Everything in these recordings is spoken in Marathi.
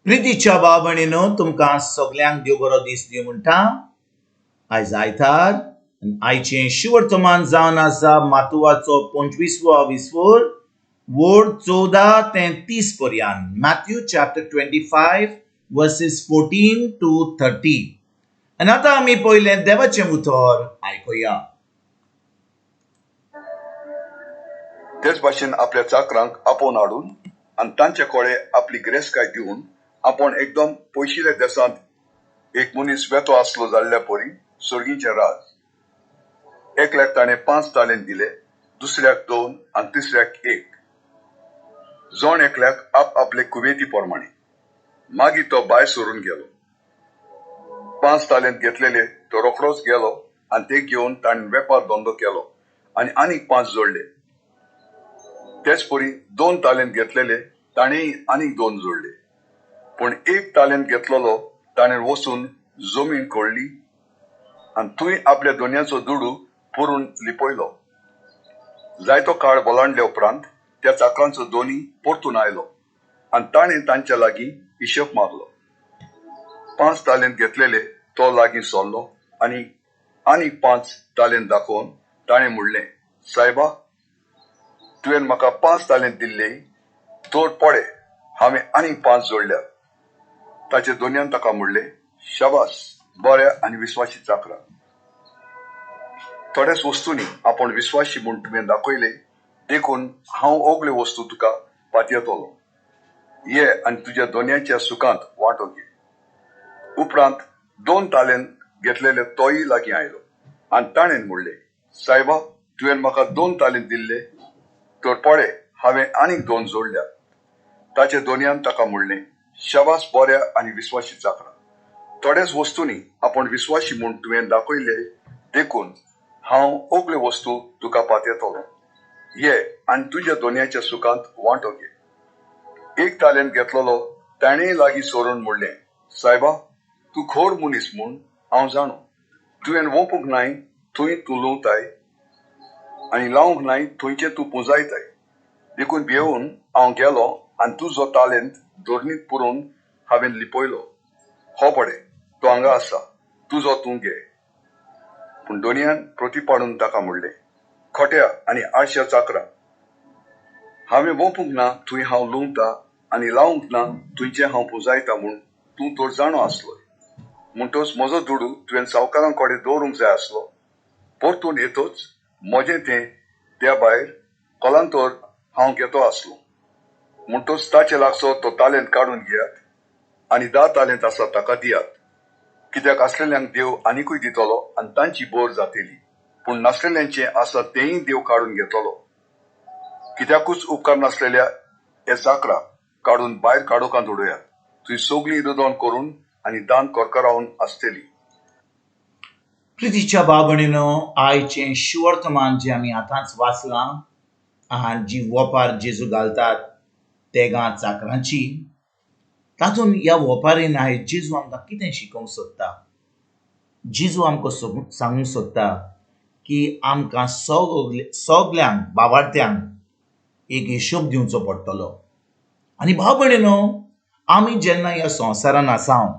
प्रितीच्या भाव भयणीनो, तुमकां सगल्यांक देव बरो दीस दिवं म्हणटा. आयज आयतार आनी आयचें शिवर्तमान जावन आसा मातुवाचो 25वो विस्वोर वोड 14 ते 30 पर्यंत. Matthew chapter 25 versus 14 to 30. आनी आतां आमी पयलें देवाचें उतर आयकुया. तेच भाशेन आपल्या चाकरांक आपोवन हाडून आनी तांचे कोळे आपली गिरेस्तकाय दिवन आपण एकदम पयशिल्ल्या देशांत एक मनीस वेतो आसलो जाल्ल्या परी सर्गीचें राज. एकल्याक ताणें 5 तालेंत दिले, दुसऱ्याक 2 आनी तिसऱ्याक 1. जोण एकल्याक आपले कुवेती प्रमाणे. मागीर तो भायर सरून गेलो. 5 तालेंत घेतलेले तो रोखडोच गेलो आनी ते घेवन ताणें वेपार धंदो केलो आनी आनीक 5 जोडले. तेच परी 2 तालेंत घेतलेले ताणेंय आनीक 2 जोडले. पण 1 तालेंत घेतलेलो ताणें वचून जमीन खोडली आनी थंय आपल्या दोनयाचो दुडू पुरून लिपयलो. जायतो काळ ओलांडले उपरांत त्या चाकरांचो दोनी परतून आयलो आनी ताणें तांच्या लागीं हिशोब मागलो. 5 तालेंत घेतलेले तो लागीं सरलो आनी आनीक 5 तालेंत दाखोवन ताणें म्हणलें, सायबा, तुवें म्हाका 5 तालेंत दिल्ले, तर पळे, हांवें आनीक 5 जोडल्यात. ताचे दोनयान ताका म्हणले, शाबास, बऱ्या आनी विस्वासी चाकरा. थोड्याच वस्तूंनी आपण विस्वासी म्हूण तुवें दाखयले, देखून हांव ओगल्यो वस्तू तुका पातयेतलो. ये आनी तुज्या दोनयाच्या सुखांत वांटो घे. उपरांत 2 तालेंत घेतलेले तोय लागीं आयलो आनी ताणें म्हणले, सायबा, तुवें म्हाका 2 तालेंत दिल्ले, तर पळे, हांवें आनीक 2 जोडल्यात. ताचे दोनयान ताका म्हणलें, शाबास, बऱ्या आनी विस्वासी चाकरा. थोड्याच वस्तूंनी आपण विस्वासी म्हूण तुवें दाखयले, देखून हांव ओगल्यो वस्तू तुका पातयेतलो. ये आनी तुज्या दोनयाच्या सुखांत वांटो घे. 1 तालेंत घेतलेलो ताणेय लागीं सरून म्हणलें, सायबा, तूं खोर मनीस म्हूण हांव जाणो. तुवें वोंपूंक नाय थंय तूं लुंवताय आनी लावंक नाय थंयचें तूं पुंजायताय. देखून भियेवून हांव गेलो आनी तुजो तालेंत धरणीत पुरून हांवें लिपयलो. हो पळे, तो हांगा आसा, तुजो तूं घे. पूण दोनयान प्रतिपाडून ताका म्हणलें, खोट्या आनी आळश्या चाकरा, हांवें वोंपूंक ना थंय हांव लुंवता आनी लावंक ना थंयचें हांव पुंजायता म्हूण तूं तर जाणो आसलोय. म्हणटच म्हजो दुडू तुवें सावकारां कडेन दवरूंक जाय आसलो. परतून येतोच म्हजें तें त्या भायर कोलांतर हांव घेतो आसलो. म्हणटच ताचे लागसो तो तालेंत काडून घेयात आनी 10 तालेंत आसा ताका दियात. कित्याक असलेल्यांक देव आनीकूय दितलो आनी तांची बोर जातली. पूण नासलेल्यांचे आसा तेंय देव काडून घेतलो. कित्याकूच उपकार नासलेल्या हे चाकरा काडून भायर काडोवंक धोडयात. थंय सगळी रुदोन करून आनी दान करकरावन आसतली. प्रितीच्या भाव भयणीनो, आयचें शिवर्तमान जें आमी आतांच वाचलां आनी जी वोपार जेजू घालतात तेगा चाकरांची, तातूंत ह्या वोपारीन आयज जेजू आमकां कितें शिकोवंक सोदता. जेजू आमकां सांगूंक सोदता की आमकां सगल्यांक भावार्थ्यांक एक हिशोब दिवचो पडटलो. आनी भाव भयणीनो, आमी जेन्ना ह्या संवसारान आसाव,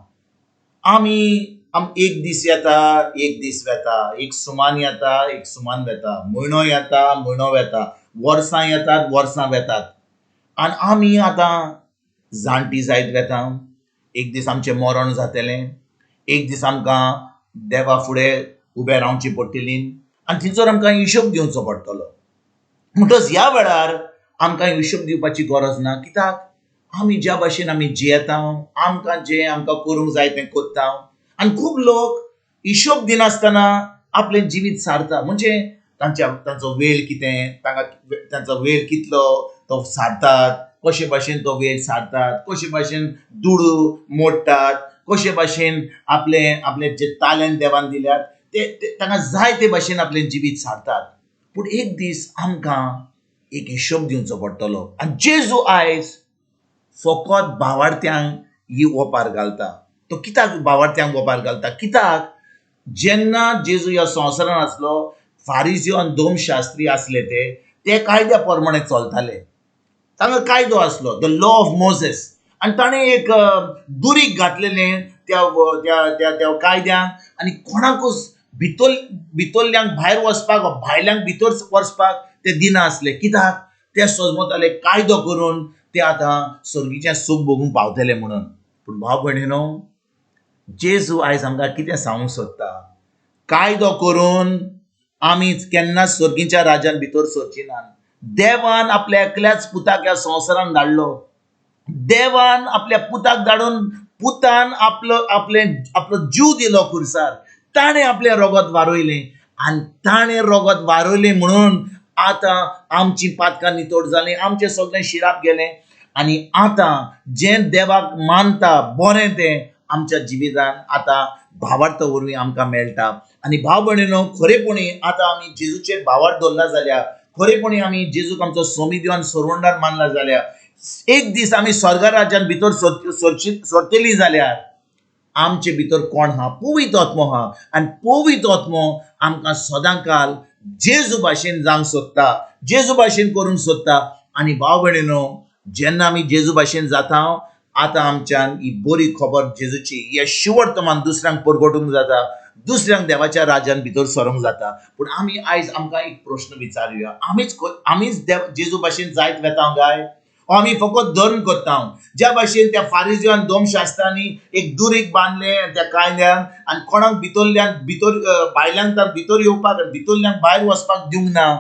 आमी एक दीस येता, एक दीस वेता, एक सुमान येता, एक सुमान वेता, म्हयनो येता, म्हयनो वेता, वर्सां येतात, वर्सां वेतात. आनी आमी आतां जाणटी जायत वेता. एक दीस आमचें मरण जातलें, एक दीस आमकां देवा फुडें उबें रावची पडटली आनी थंयसर आमकां हिशोब दिवचो पडटलो. म्हणटच ह्या वेळार आमकां हिशोब दिवपाची गरज ना. कित्याक आमी ज्या भाशेन आमी जियेता, आमकां जें आमकां करूंक जाय तें करता. आनी खूब लोक हिशोब दिनासतना आपलें जिवीत सारता. म्हणजे तांचो वेळ कितें, तांचो वेळ कितलो तो सारतात, कशे भाशेन तो वेळ सारतात, कशे भाशेन दुडू मोडटात, कशे भाशेन आपले जे तालेंत देवान दिल्यात ते तांकां जाय ते भाशेन आपलें जिवीत सारतात. पूण एक दीस आमकां एक हिशोब दिवचो पडटलो. आनी जेजू आयज फकत भावार्थ्यांक ही वोपार घालता. तो कित्याक भावार्थ्यांक वोपार घालता? कित्याक जेन्ना जेजू ह्या संवसारान आसलो, फारिझी आनी धर्मशास्त्री आसले ते कायद्या प्रमाणे चलताले. तांकां कायदो आसलो, द लॉ ऑफ मोझेस. आणि ताणें एक दुरीक घातलेलें त्या त्या त्या कायद्यांक आनी कोणाकूच भितरल्यांक भायर वचपाक भायल्यांक भितर वचपाक ते दिनासले. कित्याक ते सोजमताले कायदो करून ते आतां सर्गीचें सूख भोगूंक पावतले म्हणून. पूण भाव भयणीनो, जेजू आयज आमकां कितें सांगूंक सोदता? कायदो करून आमी केन्नाच सर्गीच्या राज्यान भितर सरची ना. देवान आपल्या एकल्याच पुताक ह्या संवसारान धाडलो. देवान आपल्या पुताक धाडून पुतान आपलो जीव दिलो खुर्सार. ताणें आपलें रगत वारोयलें आनी ताणें रगत वारोयलें म्हणून आतां आमची पातकां नितोड जालीं, आमचें सगळें शिराप गेलें आनी आतां जें देवाक मानता बरें तें आमच्या जिवितान आतां भावार्थ वरवीं आमकां मेळटा. आनी भाव भयणीनो, खरेपणी आतां आमी जेजूचेर भावार्थ दवरला जाल्यार, खरेपणी आमी जेजूक आमचो सोमी दिवन सोरवंडार मानला जाल्यार, एक दीस आमी स्वर्ग राज्यान भितर सरतलीं जाल्यार आमचे भितर कोण आहा? पवित्र आत्मो आहा. आनी पवित्र आत्मो आमकां सदांकाल जेजू भाशेन जावंक सोदता, जेजू भाशेन करूंक सोदता. आनी भाव भयणीनो, जेन्ना आमी जेजू भाशेन जाता, आतां आमच्यान ही बरी खबर जेजूची हे शिवर्तमान दुसऱ्यांक परगटूंक जाता, दुसऱ्यांक देवाच्या राज्यान भितर सरूंक जाता. पूण आमी आयज आमकां एक प्रश्न विचारुया, आमीच जेजू भाशेन जायत वेता काय? आमी फकत धर्म करता? ज्या भाशेन त्या फारिजियो आनी धर्मशास्त्रांनी एक दुरीक बांदलें त्या कायद्यान आनी कोणाक भितर भायल्यांक भितर येवपाक भितरल्यांक भायर वचपाक दिवंक ना,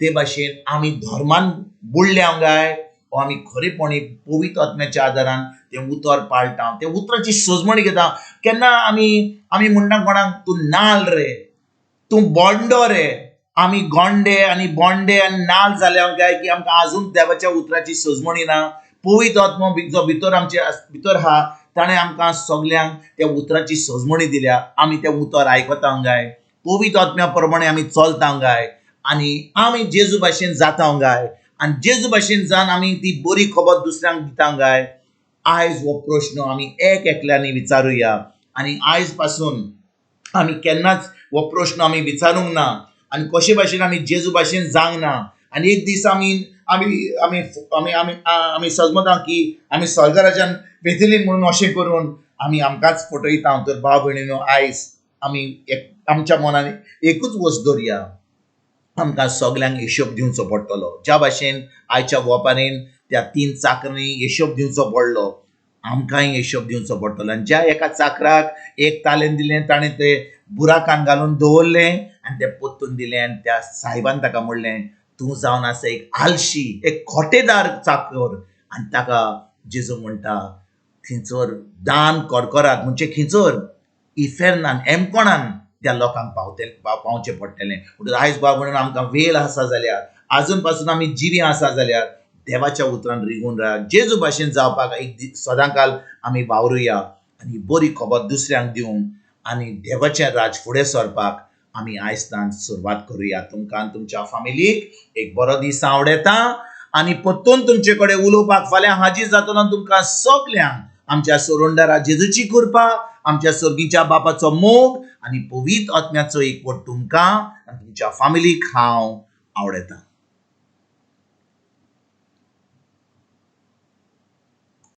ते भाशेन आमी धर्मान बुडल्या काय? आमी खरेपणी पवित्र आत्म्याच्या आदारान तें उतर पाळटा, ते उतराची सोजमणी घेता. केन्ना आमी म्हणटा कोणाक, तूं नाल रे, तूं बोंडो रे. आमी गोंडे आनी बोंडे आनी नाल जाल्या काय की आमकां आजून देवाच्या उतराची सोजमणी ना? पवित्र आत्मो जो भितर आमच्या भितर आहा, ताणें आमकां सगल्यांक त्या उतराची सोजमणी दिल्या. आमी तें उतर आयकता काय? पवित्र आत्म्या प्रमाणे आमी चलता काय? आनी आमी जेजू भाशेन जाता काय? आनी जेजू भाशेन जावन आमी ती बरी खबर दुसऱ्यांक दिता काय? आयज हो प्रश्न आमी एकल्यांनी विचारुया. आनी आयज पासून आमी केन्नाच हो प्रश्न आमी विचारूंक ना आनी कशे भाशेन आमी जेजू भाशेन जावंक ना. आनी एक दीस आमी सजमता की आमी स्वर्ग राज्यान वेतलीं म्हणून अशें करून आमी आमकांच फटयता. तर भाव भयणीनो, आयज आमी आमच्या मनान एकूच वस्त दवरया, आमकां सगल्यांक हिशोब दिवचो पडटलो. ज्या भाशेन आयच्या वोपारेन त्या 3 चाकरांनी हिशोब दिवचो पडलो, आमकांय हिशोब दिवचो पडटलो. आनी ज्या एका चाकराक 1 तालेंत दिलें, ताणें तें बुराकान घालून दवरलें आनी तें पोत्तून दिलें. आनी त्या साहेबान ताका म्हणलें, तूं जावन आसा एक आलशी, एक खोटेदार चाकर. आनी ताका जेजू म्हणटा, खंयसर दान करकरात म्हणजे खंयसर इफेर्नान एमकोणान त्या लोकांक पावचें पडटलें. म्हणटून आयज भाव म्हणून आमकां वेळ आसा जाल्यार, आजून पासून आमी जिवी आसा जाल्यार देवाच्या उतरान रिगून राव, जेजू भाशेन जावपाक एक सदांकाल आमी वावरुया आनी बरी खबर दुसऱ्यांक दिवंक आनी देवाचें राज फुडें सरपाक आमी आयजतान सुरवात करुया. तुमकां आनी तुमच्या फॅमिलीक एक बरो दीस आवडेता आनी परतून तुमचे कडेन उलोवपाक फाल्यां हाजीर जातलो. तुमकां सगल्यांक आमच्या सोरोंडारा जेजूची कृपा, आमच्या सर्गीच्या बापाचो मोग आनी पवित्र आत्म्याचो एकवट तुमकां आनी तुमच्या फॅमिलीक हांव आवडयता.